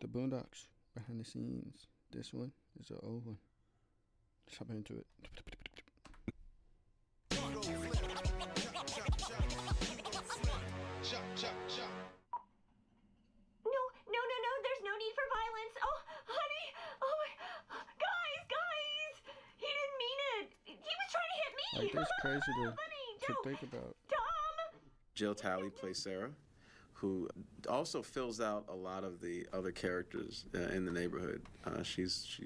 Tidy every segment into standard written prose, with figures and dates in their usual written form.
the Boondocks behind the scenes. This one is an old one. Let's hop into it. No, there's no need for violence. Oh, honey, oh my, guys, he didn't mean it. He was trying to hit me. Like, it's crazy to Honey, think about. Tom. Jill Talley plays Sarah, who also fills out a lot of the other characters in the neighborhood. She's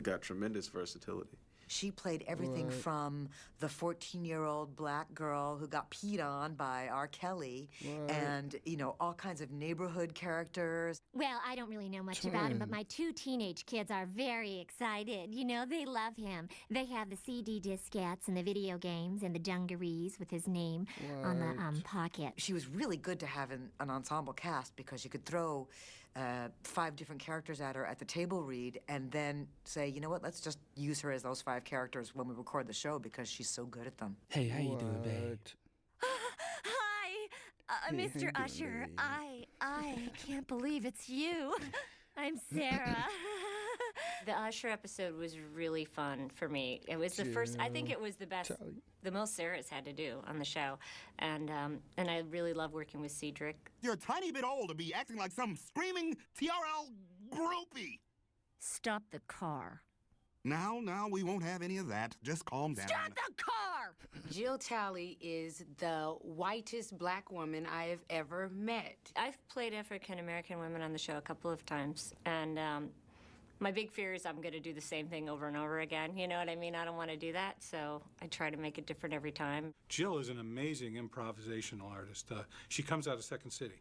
got tremendous versatility. She played everything from the 14-year-old black girl who got peed on by R. Kelly and, you know, all kinds of neighborhood characters. Well, I don't really know much about him, but my 2 teenage kids are very excited. You know, they love him. They have the CD diskettes and the video games and the dungarees with his name on the pocket. She was really good to have an ensemble cast because you could throw 5 different characters at her at the table read and then say, you know what, let's just use her as those 5 characters when we record the show because she's so good at them. Hey, how you doing, babe? Hi, Mr. Usher. I can't believe it's you. I'm Sarah. The Usher episode was really fun for me. It was the first, I think it was the best, the most Sarah's had to do on the show. And I really love working with Cedric. You're a tiny bit old to be acting like some screaming TRL groupie. Stop the car. Now, we won't have any of that. Just calm down. Stop the car! Jill Talley is the whitest black woman I have ever met. I've played African-American women on the show a couple of times, and my big fear is I'm going to do the same thing over and over again. You know what I mean? I don't want to do that, so I try to make it different every time. Jill is an amazing improvisational artist. She comes out of Second City,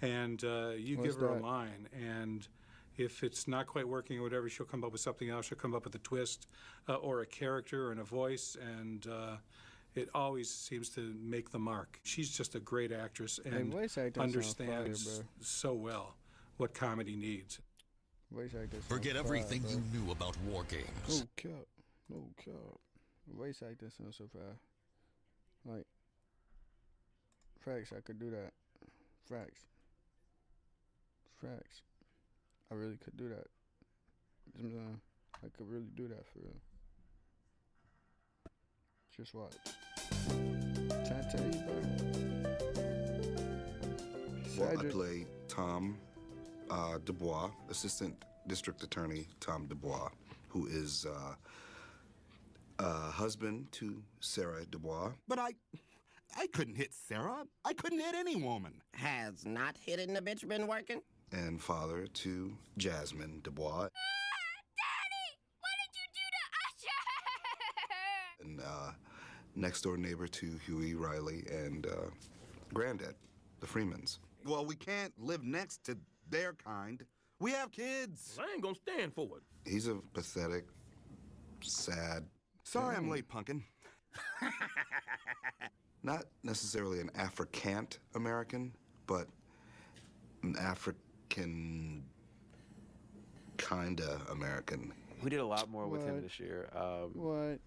and you give her a line, and if it's not quite working or whatever, she'll come up with something else. She'll come up with a twist or a character and a voice, and it always seems to make the mark. She's just a great actress and understands so well what comedy needs. Forget everything you knew about war games. No cap. Voice acting sounds so fast. Like, facts, I could do that. Facts. I really could do that. I could really do that for real. Just watch. Can I tell you, bro? Well, I play Tom Dubois, Assistant District Attorney Tom Dubois, who is husband to Sarah Dubois. But I couldn't hit Sarah. I couldn't hit any woman. Has not hitting the bitch been working? And father to Jasmine Dubois. Daddy! What did you do to Usher? And next door neighbor to Huey, Riley, and granddad, the Freemans. Well, we can't live next to their kind. We have kids. I ain't gonna stand for it. He's a pathetic, sad... Sorry I'm late, Punkin. Not necessarily an Africant American, but an African kinda American. We did a lot more with him this year. What?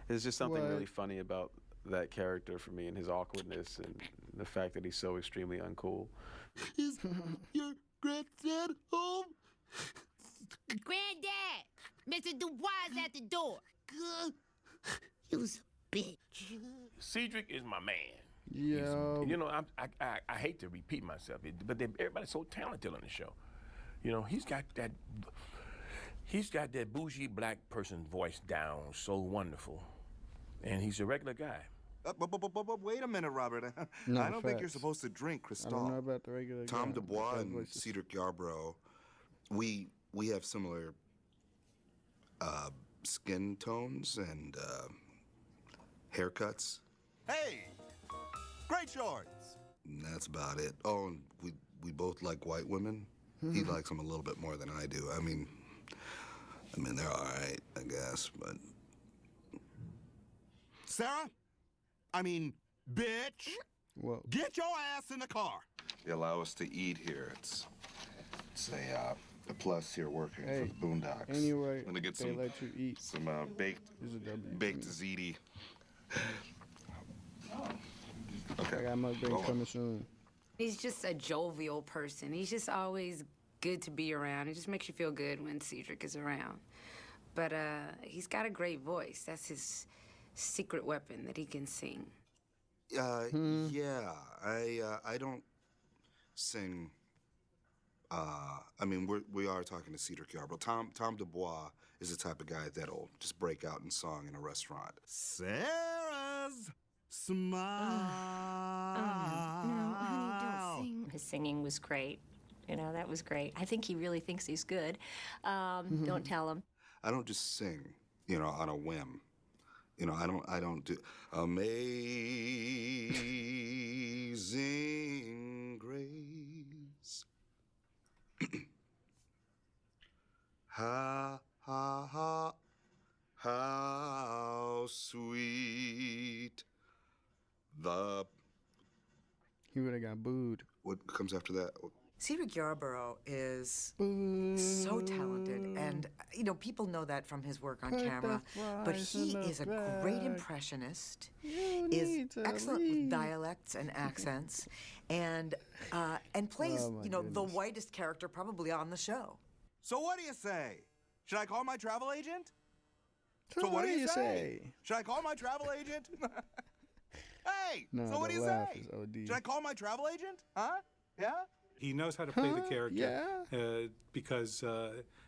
There's just something really funny about that character for me and his awkwardness and the fact that he's so extremely uncool. Is your granddad home? Granddad! Mr. Dubois is at the door. You's a bitch. Cedric is my man. Yeah. You know, I hate to repeat myself, but everybody's so talented on the show. You know, he's got that bougie black person voice down so wonderful, and he's a regular guy. But wait a minute, Robert. No, I don't think you're supposed to drink, Cristal. I don't know about the regular Tom guy. Dubois and Cedric Yarbrough, we have similar skin tones and haircuts. Hey! Great shorts! And that's about it. Oh, and we both like white women. He likes them a little bit more than I do. I mean, they're all right, I guess, but... Sarah? I mean, bitch! Whoa. Get your ass in the car! They allow us to eat here. It's a plus here working for the Boondocks. Anyway, I'm gonna get they let you eat. Some baked ziti. Okay. I got mukbang coming soon. He's just a jovial person. He's just always good to be around. It just makes you feel good when Cedric is around. But he's got a great voice. That's his secret weapon, that he can sing. Yeah, I don't sing. I mean, we are talking to Cedric Yarbrough. Tom Dubois is the type of guy that'll just break out in song in a restaurant. Sarah's smile. No, honey, don't sing. His singing was great. You know, that was great. I think he really thinks he's good. Don't tell him. I don't just sing, you know, on a whim. You know, I don't do Amazing Grace. How sweet the... He would have got booed. What comes after that? Cedric Yarbrough is so talented, and you know people know that from his work on camera. But he is a great impressionist. Is excellent with dialects and accents, and plays the whitest character probably on the show. So what do you say? Should I call my travel agent? So what do you say? Should I call my travel agent? Hey, No, so what do the you laugh say? is OD. Should I call my travel agent? Huh? Yeah? He knows how to play the character. Yeah. Because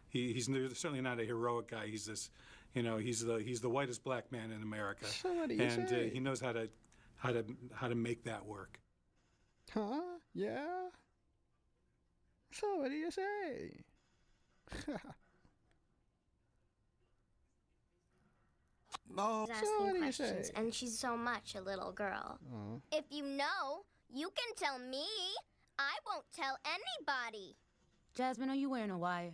he's certainly not a heroic guy. He's this, you know, he's the whitest black man in America. So what do you say? He knows how to make that work. Huh? Yeah? So what do you say? She's So what do asking you questions, say? and she's so much a little girl. Oh. If you know, you can tell me. I won't tell anybody. Jasmine, are you wearing a wire?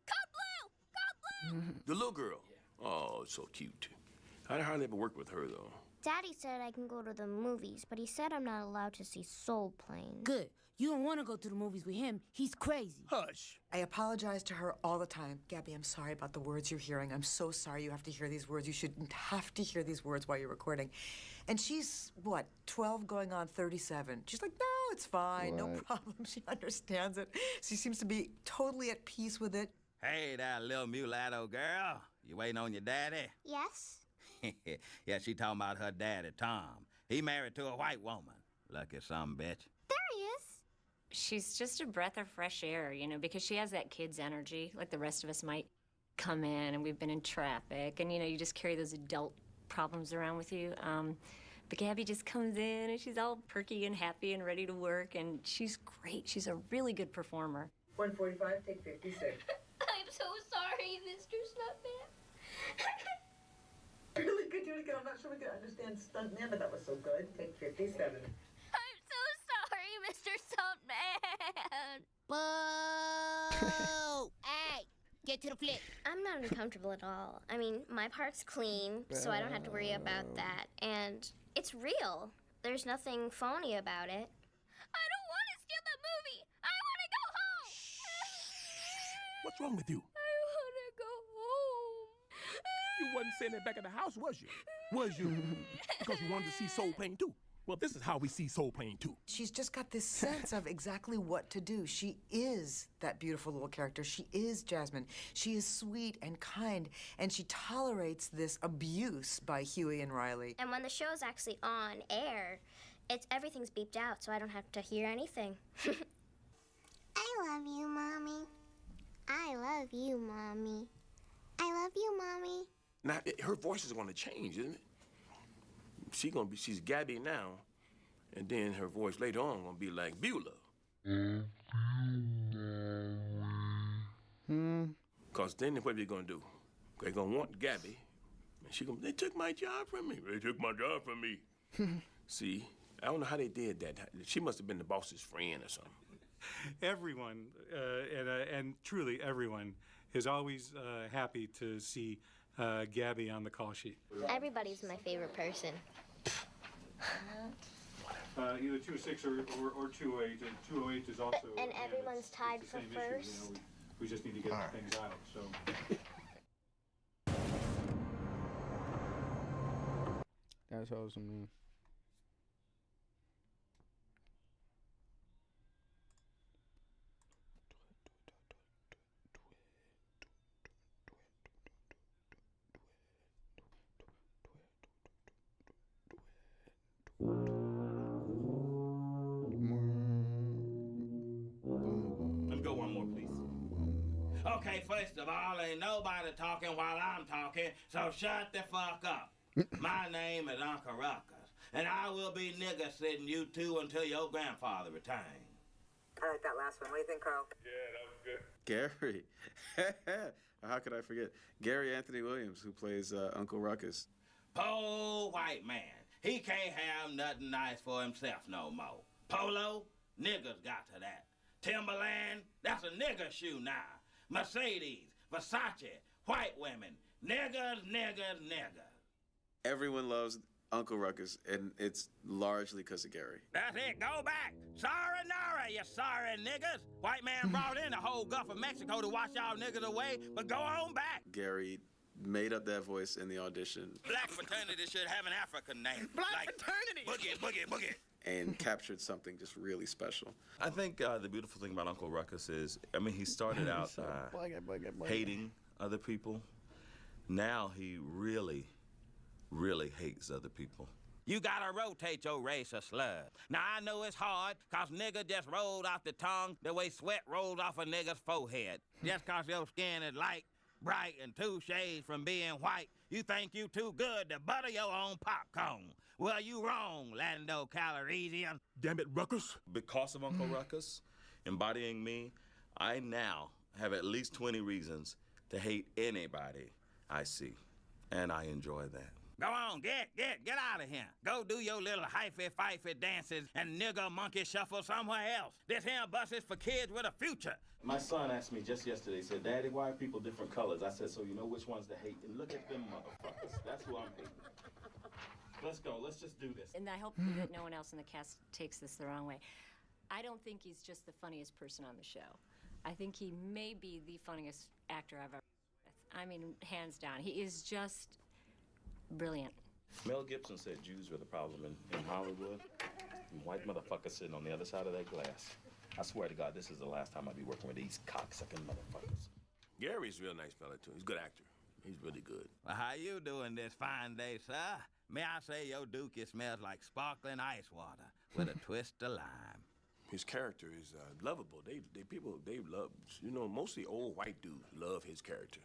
Code Blue! Code Blue! The little girl. Oh, so cute. I hardly ever worked with her, though. Daddy said I can go to the movies, but he said I'm not allowed to see Soul Plane. Good. You don't want to go to the movies with him. He's crazy. Hush. I apologize to her all the time. Gabby, I'm sorry about the words you're hearing. I'm so sorry you have to hear these words. You shouldn't have to hear these words while you're recording. And she's, what, 12 going on 37. She's like, no, it's fine. No problem. She understands it. She seems to be totally at peace with it. Hey there, little mulatto girl. You waiting on your daddy? Yes? Yeah, she talking about her daddy, Tom. He married to a white woman. Lucky some bitch. There he is. She's just a breath of fresh air, you know, because she has that kid's energy, like the rest of us might come in and we've been in traffic and, you know, you just carry those adult problems around with you. But Gabby just comes in and she's all perky and happy and ready to work, and she's great. She's a really good performer. 145, take 56. I'm so sorry, Mr. Stuntman. Really good, doing again. I'm not sure we could understand stuntman, but that was so good. Take 57. I'm so sorry, Mr. Stuntman. Boo! Hey, get to the flip. I'm not uncomfortable at all. I mean, my part's clean, so I don't have to worry about that. And it's real. There's nothing phony about it. I don't want to steal the movie. I want to go home. What's wrong with you? I want to go home. You wasn't sitting back at the house, was you? Was you? Because you wanted to see Soul Plane 2. Well, this is how we see Soul Plane 2. She's just got this sense of exactly what to do. She is that beautiful little character. She is Jasmine. She is sweet and kind, and she tolerates this abuse by Huey and Riley. And when the show's actually on air, everything's beeped out, so I don't have to hear anything. I love you, Mommy. I love you, Mommy. I love you, Mommy. Now, her voice is going to change, isn't it? She's Gabby now, and then her voice later on going to be like Beulah. Because then what they're going to do? They're going to want Gabby, and she going to, they took my job from me. They took my job from me. See, I don't know how they did that. She must have been the boss's friend or something. Everyone, and truly everyone, is always happy to see Gabby on the call sheet. Everybody's my favorite person. Either 206 or 208. 208 is also. And everyone's tied for first. Issue, you know, we just need to get things out. So. That's awesome, man. Okay, first of all, ain't nobody talking while I'm talking, so shut the fuck up. My name is Uncle Ruckus, and I will be nigger-sitting you two until your grandfather returns. I like that last one. What do you think, Carl? Gary. How could I forget? Gary Anthony Williams, who plays Uncle Ruckus. Poor white man. He can't have nothing nice for himself no more. Polo, niggers got to that. Timberland, that's a nigger shoe now. Mercedes, Versace, white women, niggers, niggers, niggers. Everyone loves Uncle Ruckus, and it's largely because of Gary. That's it, go back. Sayonara, you sorry niggers. White man brought in the whole Gulf of Mexico to wash y'all niggers away, but go on back. Gary made up that voice in the audition. Black fraternity should have an African name. Black fraternity! Boogie, boogie, boogie. And captured something just really special. I think the beautiful thing about Uncle Ruckus is, I mean, he started out hating other people. Now he really, really hates other people. You gotta rotate your racial slur. Now, I know it's hard, cause nigga just rolled off the tongue the way sweat rolls off a nigga's forehead. Just cause your skin is light, bright, and 2 shades from being white, you think you too good to butter your own popcorn. Well, you wrong, Lando Calrissian. Damn it, Ruckus. Because of Uncle Ruckus, embodying me, I now have at least 20 reasons to hate anybody I see. And I enjoy that. Go on, get out of here. Go do your little hyphy-fifey dances and nigger monkey shuffle somewhere else. This here bus is for kids with a future. My son asked me just yesterday, he said, Daddy, why are people different colors? I said, so you know which ones to hate? And look at them motherfuckers. That's who I'm hating. Let's go. Let's just do this. And I hope that no one else in the cast takes this the wrong way. I don't think he's just the funniest person on the show. I think he may be the funniest actor I've ever worked with. I mean, hands down. He is just brilliant. Mel Gibson said Jews were the problem in Hollywood. And white motherfuckers sitting on the other side of that glass. I swear to God, this is the last time I'll be working with these cocksucking motherfuckers. Gary's a real nice fella, too. He's a good actor. He's really good. Well, how you doing this fine day, sir? May I say your dookie smells like sparkling ice water with a twist of lime. His character is lovable. They love, you know, mostly old white dudes love his character.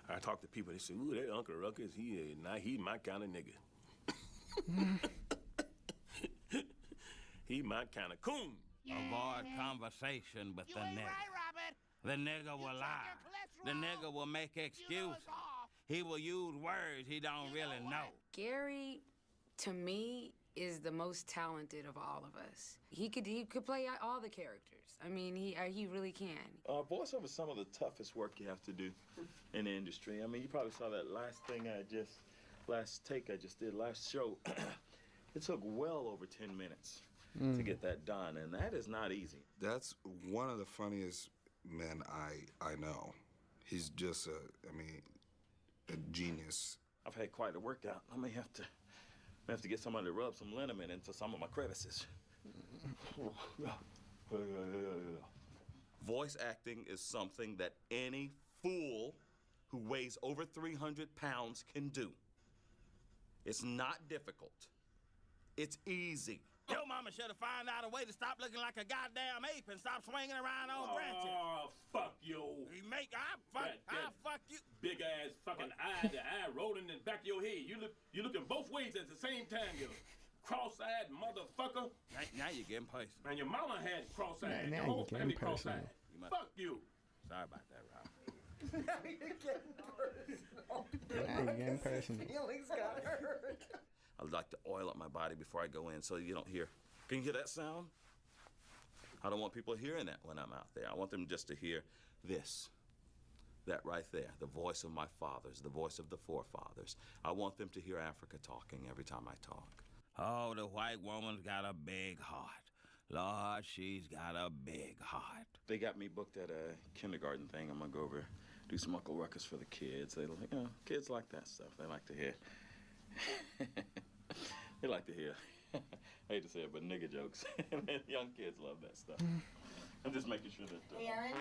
I talk to people, they say, ooh, that Uncle Ruckus, he's my kind of nigga. He my kind of coon. Avoid conversation with the nigger. The nigger will lie. The nigger will make excuses. He will use words he don't really know. Gary, to me, is the most talented of all of us. He could play all the characters. I mean, he really can. Voiceover is some of the toughest work you have to do in the industry. I mean, you probably saw that last take I just did, last show. It took well over 10 minutes to get that done, and that is not easy. That's one of the funniest men I know. He's just a genius. I've had quite a workout. I may have to get somebody to rub some liniment into some of my crevices. Voice acting is something that any fool who weighs over 300 pounds can do. It's not difficult. It's easy. Your mama should have found out a way to stop looking like a goddamn ape and stop swinging around on branches. Oh, fuck you. I'll fuck you. Big ass fucking eye, the eye rolling in the back of your head. You looking both ways at the same time, you cross-eyed motherfucker. Now you're getting personal. Man, your mama had cross-eyed. Now Your whole you're family getting personal. cross-eyed. Fuck you. Sorry about that, Rob. Now you're getting personal. Now you're getting personal. Feelings got hurt. I like to oil up my body before I go in so you don't hear. Can you hear that sound? I don't want people hearing that when I'm out there. I want them just to hear this. That right there, the voice of my fathers, the voice of the forefathers. I want them to hear Africa talking every time I talk. Oh, the white woman's got a big heart. Lord, she's got a big heart. They got me booked at a kindergarten thing. I'm gonna go over, do some Uncle Ruckus for the kids. They like, kids like that stuff. They like to hear. They like to hear. I hate to say it, but nigga jokes. Young kids love that stuff. I'm just making sure that. Hey, Aaron.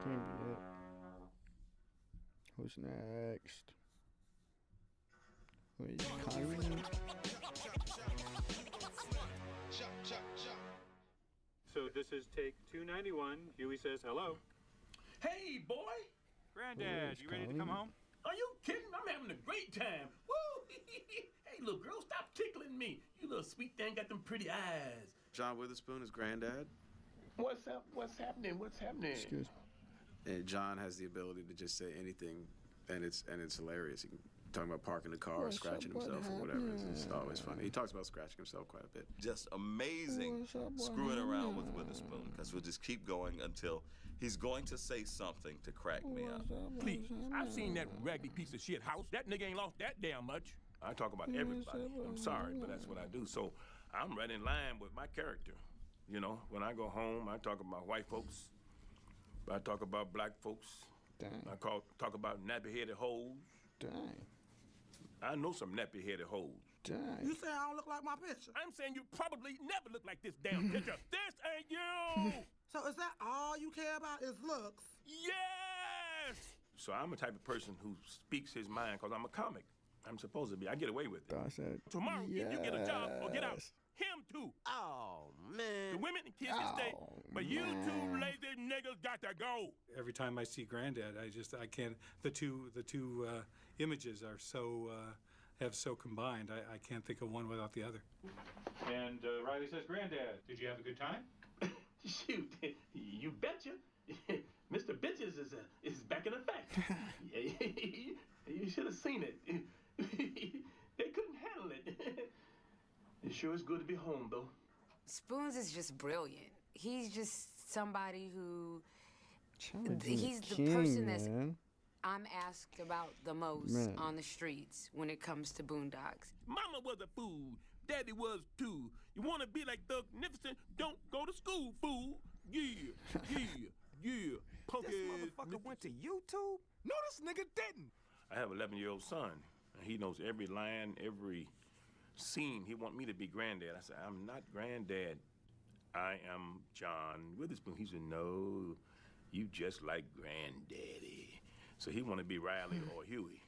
Can't be it. Who's next? Wait, Kyrie? So this is take 291. Huey says hello. Hey, boy. Granddad, you ready to come home? Are you kidding? I'm having a great time. Woo! Hey, little girl, stop tickling me. You little sweet thing got them pretty eyes. John Witherspoon is Granddad. What's up? What's happening? What's happening? Excuse me. And John has the ability to just say anything, and it's hilarious. He can talk about parking the car, or scratching himself, or whatever. It's always funny. He talks about scratching himself quite a bit. Just amazing screwing around with Witherspoon, because we'll just keep going until he's going to say something to crack me up. Please, I've seen that raggedy piece of shit house. That nigga ain't lost that damn much. I talk about everybody. I'm sorry, but that's what I do. So I'm right in line with my character. You know, when I go home, I talk about white folks. I talk about black folks. Dang. I talk about nappy-headed hoes. Dang. I know some nappy-headed hoes. Dang. You say I don't look like my picture? I'm saying you probably never look like this damn picture. This ain't you! So is that all you care about is looks? Yes! So I'm the type of person who speaks his mind because I'm a comic. I'm supposed to be. I get away with it. I said, Tomorrow, either you get a job or get out. yes. Him too. Oh, man. The women and kids can stay, but you two lazy niggas got to go. Every time I see Granddad, I can't. The two images are so have so combined. I can't think of one without the other. And Riley says, "Granddad, did you have a good time?" Shoot, you betcha. Mr. Bitches is back in effect. You should have seen it. They couldn't handle it. It sure is good to be home, though. Spoons is just brilliant. He's just somebody who... He's the person that's I'm asked about the most on the streets when it comes to Boondocks. Mama was a fool. Daddy was too. You want to be like Thug Magnificent? Don't go to school, fool. Yeah. Punk This motherfucker went to YouTube? No, this nigga didn't. I have an 11-year-old son, and he knows every line, every scene. He want me to be Granddad. I said, I'm not Granddad. I am John Witherspoon. He said, no, you just like Granddaddy. So he want to be Riley or Huey.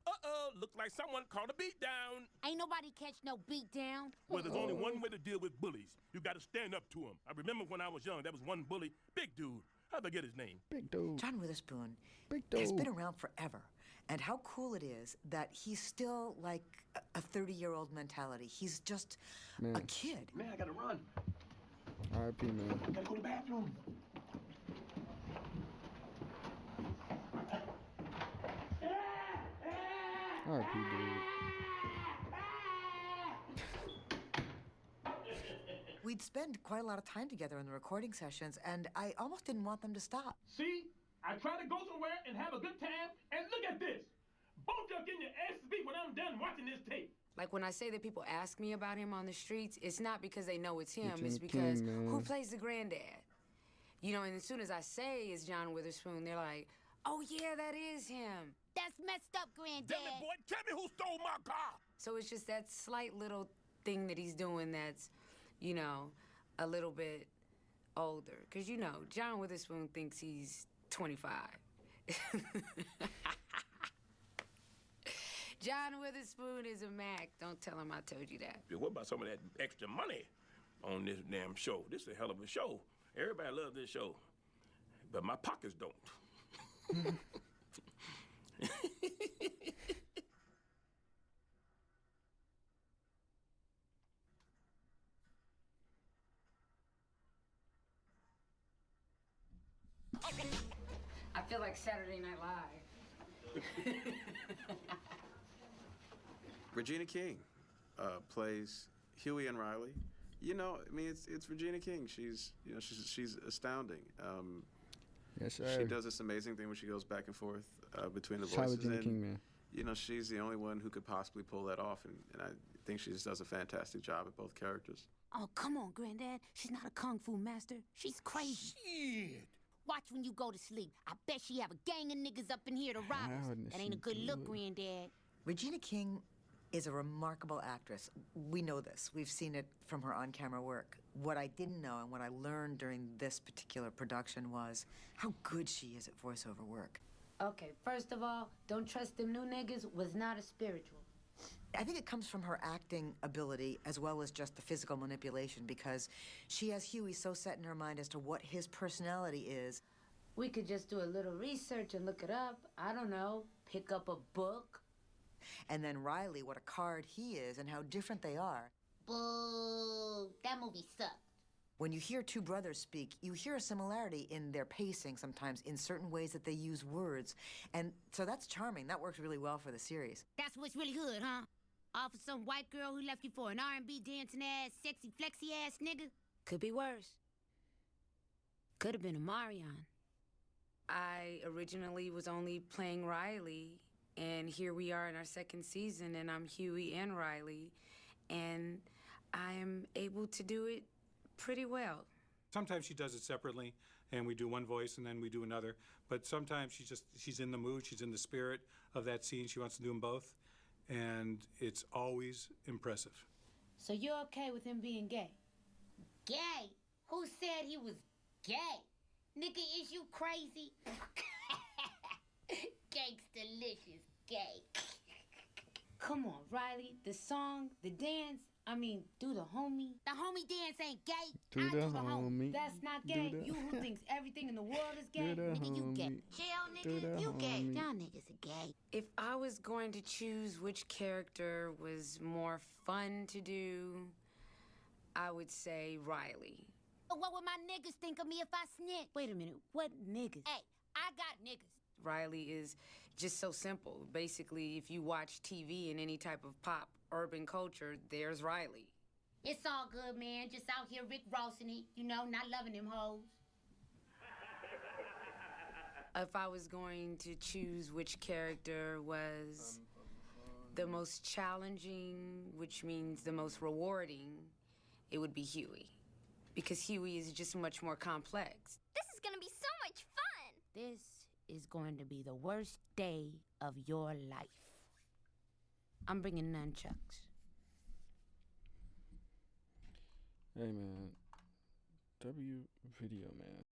Uh-oh, looks like someone caught a beat down. Ain't nobody catch no beat down. Well, there's only one way to deal with bullies. You got to stand up to them. I remember when I was young, there was one bully, big dude. I forget his name. Big dude. John Witherspoon Big dude. has been around forever. And how cool it is that he's still like a 30-year-old mentality. He's just a kid. Man, I gotta run. R.I.P., man. I gotta go to the bathroom. R.I.P., dude. We'd spend quite a lot of time together in the recording sessions, and I almost didn't want them to stop. See? I try to go somewhere and have a good time, and look at this. Both y'all getting your asses beat when I'm done watching this tape. Like when I say that people ask me about him on the streets, it's not because they know it's him. Regina It's because King, who plays the Granddad? You know, and as soon as I say it's John Witherspoon, they're like, oh yeah, that is him. That's messed up, Granddad. Damn it, boy, tell me who stole my car. So it's just that slight little thing that he's doing that's, you know, a little bit older. Because, you know, John Witherspoon thinks he's 25. John Witherspoon is a Mac. Don't tell him I told you that. What about some of that extra money on this damn show? This is a hell of a show. Everybody loves this show, but my pockets don't. I feel like Saturday Night Live. Regina King plays Huey and Riley. You know, I mean, it's Regina King. She's astounding. Yes, sir. She does this amazing thing when she goes back and forth between the Shout out voices. Regina And King, man. you know, she's the only one who could possibly pull that off, and I think she just does a fantastic job at both characters. Oh, come on, Granddad. She's not a kung fu master. She's crazy. Shit. Watch when you go to sleep. I bet she have a gang of niggas up in here to rob us. That ain't a good look, Granddad. Regina King is a remarkable actress. We know this. We've seen it from her on-camera work. What I didn't know and what I learned during this particular production was how good she is at voiceover work. Okay, first of all, Don't Trust Them New Niggas was not a spiritual. I think it comes from her acting ability as well as just the physical manipulation, because she has Huey so set in her mind as to what his personality is. We could just do a little research and look it up. I don't know, pick up a book. And then Riley, what a card he is and how different they are. Boo, that movie sucked. When you hear two brothers speak, you hear a similarity in their pacing sometimes, in certain ways that they use words. And so that's charming. That works really well for the series. That's what's really good, huh? All for some white girl who left you for an R&B dancing ass, sexy flexy ass nigga? Could be worse. Could have been a Marion. I originally was only playing Riley, and here we are in our second season, and I'm Huey and Riley, and I am able to do it pretty well. Sometimes she does it separately, and we do one voice and then we do another. But sometimes she's in the mood, she's in the spirit of that scene. She wants to do them both, and it's always impressive. So you're okay with him being gay? Gay? Who said he was gay? Nigga, is you crazy? Gangstalicious gay. Come on, Riley. The song, the dance, I mean, do the homie. The homie dance ain't gay. Do the homie. That's not gay. You who thinks everything in the world is gay. Nigga, you gay. Chill, nigga, you gay. Y'all niggas are gay. If I was going to choose which character was more fun to do, I would say Riley. What would my niggas think of me if I snitch? Wait a minute, what niggas? Hey, I got niggas. Riley is just so simple. Basically, if you watch TV and any type of pop urban culture, there's Riley. It's all good, man. Just out here Rick Rossing it, you know, not loving them hoes. If I was going to choose which character was the most challenging, which means the most rewarding, it would be Huey. Because Huey is just much more complex. This is gonna be so much fun. This is going to be the worst day of your life. I'm bringing nunchucks. Hey man, W video man.